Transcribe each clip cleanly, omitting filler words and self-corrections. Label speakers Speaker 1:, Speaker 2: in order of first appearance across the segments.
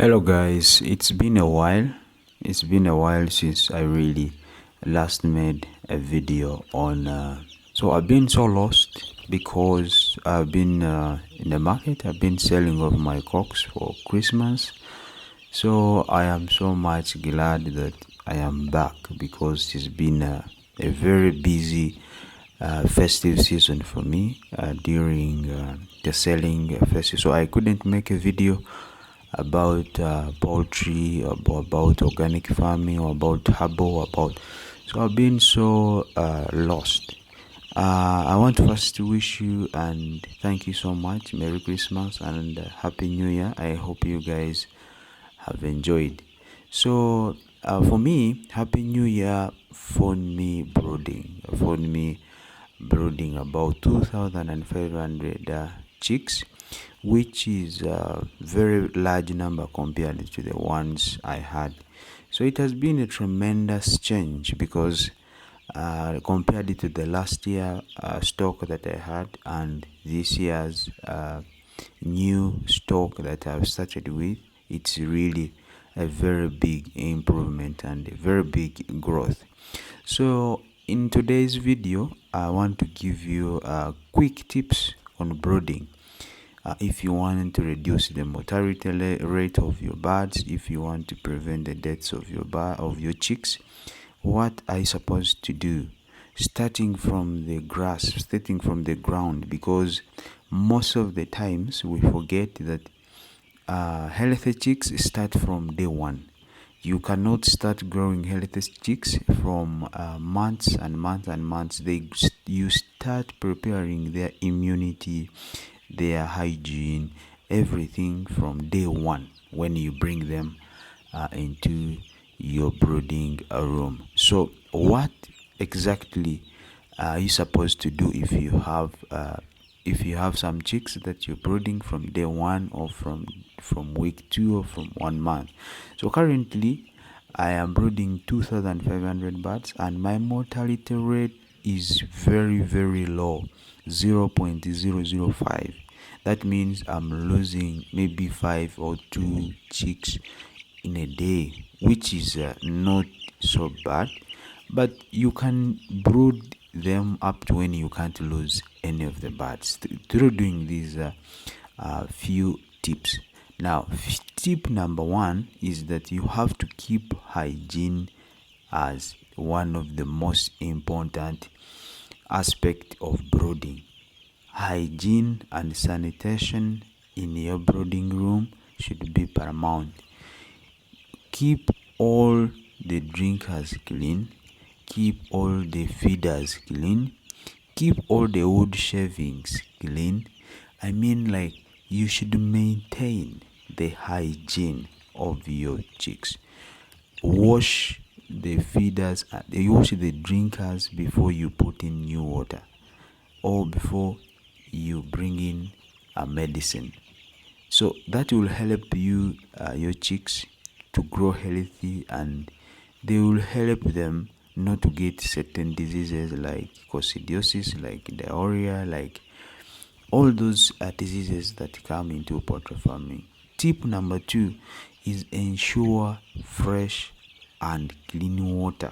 Speaker 1: Hello guys, it's been a while. It's been a while since I really last made a video on so I've been so lost because I've been in the market. I've been selling off my cocks for Christmas. So I am so much glad that I am back because it's been a very busy festive season for me during the selling festive. So I couldn't make a video about poultry, about organic farming, or about herbal, about. So I've been so lost. I want first to wish you and thank you so much. Merry Christmas and Happy New Year. I hope you guys have enjoyed. So for me, Happy New Year found me brooding. Found me brooding about 2,500 chicks, which is a very large number compared to the ones I had. So it has been a tremendous change because compared to the last year stock that I had and this year's new stock that I've started with, it's really a very big improvement and a very big growth. So in today's video, I want to give you quick tips on brooding. If you want to reduce the mortality rate of your birds, if you want to prevent the deaths of your chicks, what are you supposed to do? Starting from the ground, because most of the times we forget that healthy chicks start from day one. You cannot start growing healthy chicks from months and months and months. You start preparing their immunity, their hygiene, everything from day one when you bring them into your brooding room. So what exactly are you supposed to do if you have some chicks that you're brooding from day one, or from week 2, or from 1 month? So currently I am brooding 2,500 birds and my mortality rate is very, very low, 0.005. That means I'm losing maybe 5 or 2 chicks in a day, which is not so bad. But you can brood them up to when you can't lose any of the birds through doing these few tips. Now, tip number 1 is that you have to keep hygiene as one of the most important aspect of brooding. Hygiene and sanitation in your brooding room should be paramount. Keep all the drinkers clean, keep all the feeders clean, keep all the wood shavings clean. I mean, like, you should maintain the hygiene of your chicks. Wash the feeders, wash the drinkers before you put in new water, or before you bring in a medicine. So that will help you your chicks to grow healthy, and they will help them not to get certain diseases like coccidiosis, like diarrhea, like all those diseases that come into poultry farming. Tip number 2 is ensure fresh and clean water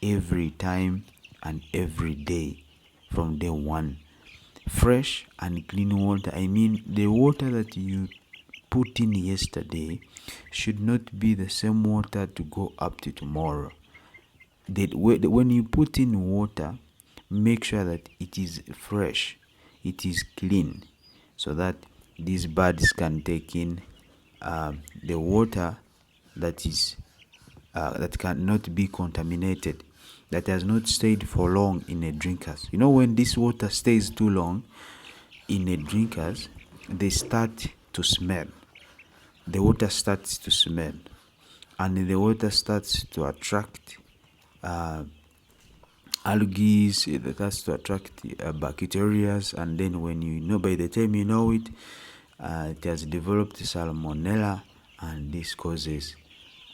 Speaker 1: every time and every day from day 1. Fresh and clean water, I mean the water that you put in yesterday should not be the same water to go up to tomorrow. When you put in water, make sure that it is fresh, it is clean, so that these birds can take in the water that is that cannot be contaminated, that has not stayed for long in a drinkers. You know, when this water stays too long in a drinkers, they start to smell. The water starts to smell, and the water starts to attract algae, that starts to attract bacteria, and then when you know, by the time you know it, it has developed salmonella, and this causes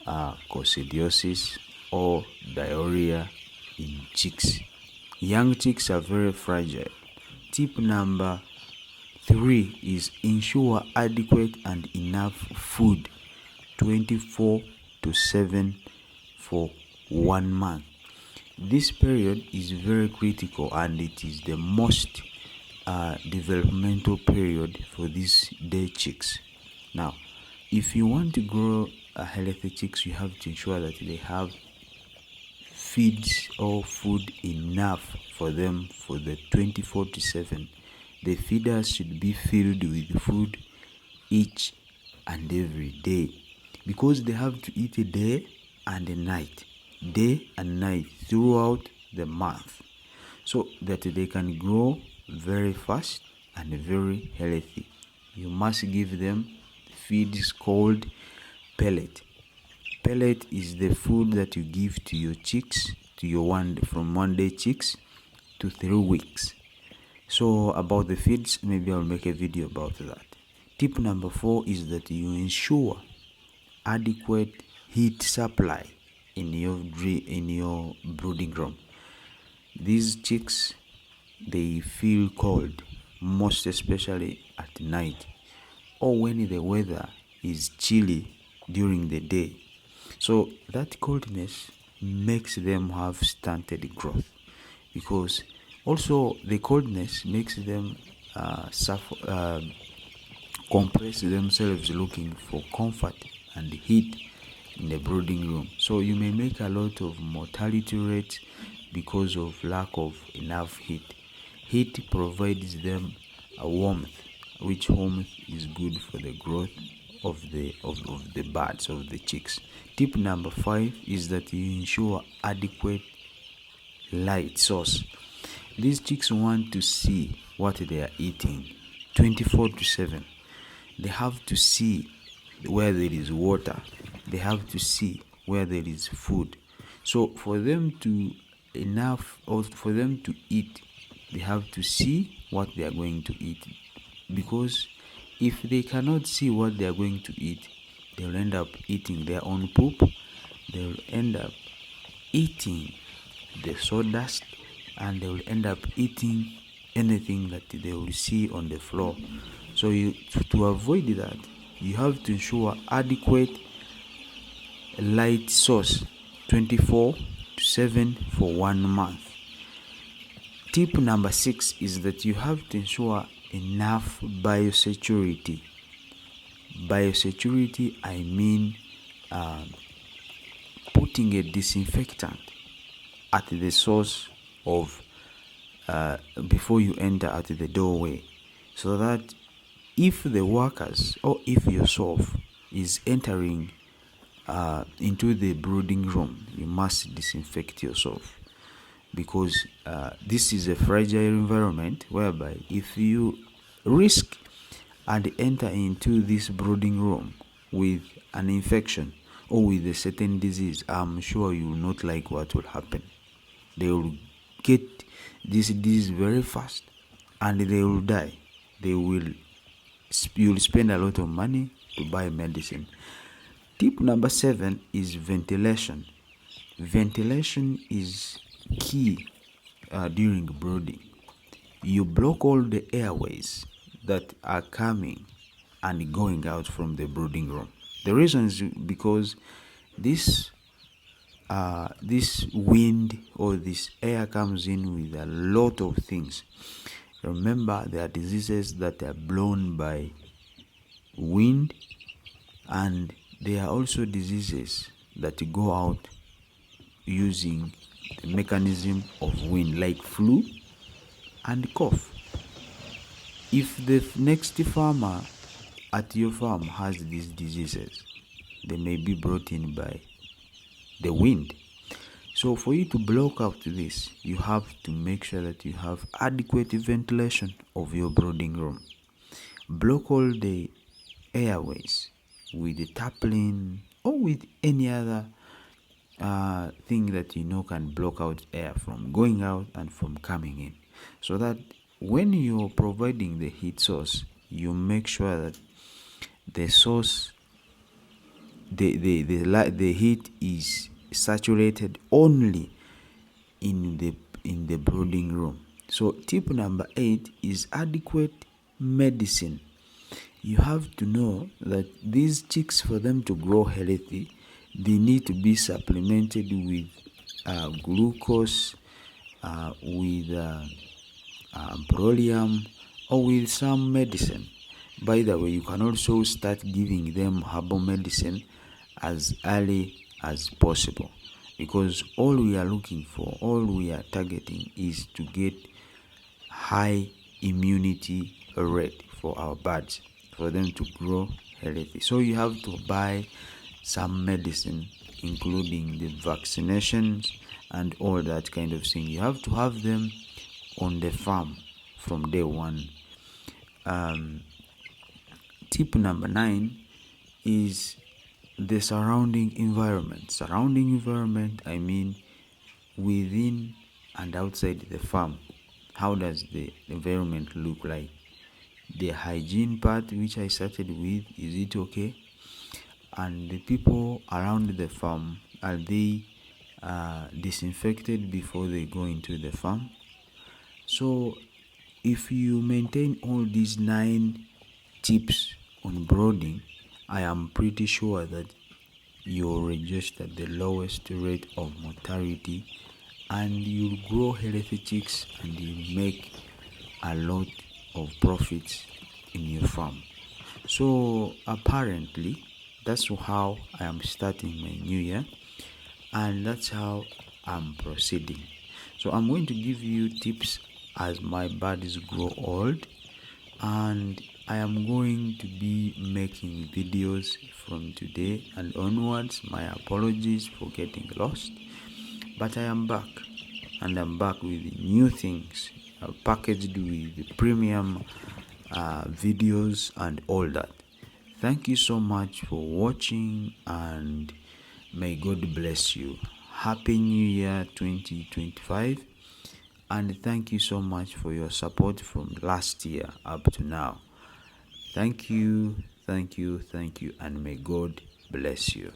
Speaker 1: coccidiosis or diarrhea in chicks. Young chicks are very fragile. Tip number 3 is ensure adequate and enough food 24/7 for 1 month. This period is very critical, and it is the most developmental period for these day chicks. Now, if you want to grow healthy chicks, you have to ensure that they have feeds or food enough for them for the 24/7. The feeders should be filled with food each and every day, because they have to eat day and night throughout the month, so that they can grow very fast and very healthy. You must give them feeds called pellet. Pellet is the food that you give to your chicks, from 1 day chicks to 3 weeks. So about the feeds, maybe I'll make a video about that. Tip number 4 is that you ensure adequate heat supply in your brooding room. These chicks, they feel cold, most especially at night, or when the weather is chilly during the day. So that coldness makes them have stunted growth, because also the coldness makes them compress themselves, looking for comfort and heat in the brooding room. So you may make a lot of mortality rates because of lack of enough heat. Heat provides them a warmth, which warmth is good for the growth of the birds, of the chicks. Tip number 5 is that you ensure adequate light source. These chicks want to see what they are eating 24/7. They have to see where there is water. They have to see where there is food. So for them to eat, they have to see what they are going to eat, because if they cannot see what they are going to eat, they will end up eating their own poop. They will end up eating the sawdust, and they will end up eating anything that they will see on the floor. So to avoid that, you have to ensure adequate light source 24/7 for 1 month. Tip number 6 is that you have to ensure enough biosecurity. Biosecurity, I mean putting a disinfectant at the source of before you enter at the doorway, so that if the workers or if yourself is entering into the brooding room, you must disinfect yourself, because this is a fragile environment whereby if you risk and enter into this brooding room with an infection or with a certain disease, I'm sure you will not like what will happen. They will get this disease very fast and they will die. You'll spend a lot of money to buy medicine. Tip number 7 is ventilation. Ventilation is key during brooding. You block all the airways that are coming and going out from the brooding room. The reason is because this wind or this air comes in with a lot of things. Remember, there are diseases that are blown by wind, and there are also diseases that go out using the mechanism of wind, like flu and cough. If the next farmer at your farm has these diseases, they may be brought in by the wind. So for you to block out this, you have to make sure that you have adequate ventilation of your brooding room. Block all the airways with the tarpaulin or with any other thing that you know can block out air from going out and from coming in, so that when you're providing the heat source, you make sure that the source, the heat is saturated only in the brooding room. So tip number 8 is adequate medicine. you have to know that these chicks, for them to grow healthy, they need to be supplemented with glucose, with brolium, or with some medicine. By the way, you can also start giving them herbal medicine as early as possible, because all we are looking for, all we are targeting is to get high immunity rate for our birds, for them to grow healthy. So you have to buy some medicine, including the vaccinations and all that kind of thing. You have to have them on the farm from day one. Tip number 9 is the surrounding environment. Surrounding environment, I mean within and outside the farm. How does the environment look like? The hygiene part, which I started with, is it okay? And the people around the farm, are they disinfected before they go into the farm? So if you maintain all these 9 tips on brooding, I am pretty sure that you'll register the lowest rate of mortality, and you'll grow healthy chicks, and you'll make a lot of profits in your farm. So apparently that's how I am starting my new year, and that's how I'm proceeding. So I'm going to give you tips as my birds grow old, and I am going to be making videos from today and onwards. My apologies for getting lost, but I am back, and I'm back with new things, packaged with premium videos and all that. Thank you so much for watching, and may God bless you. Happy New Year 2025, and thank you so much for your support from last year up to now. Thank you, and may God bless you.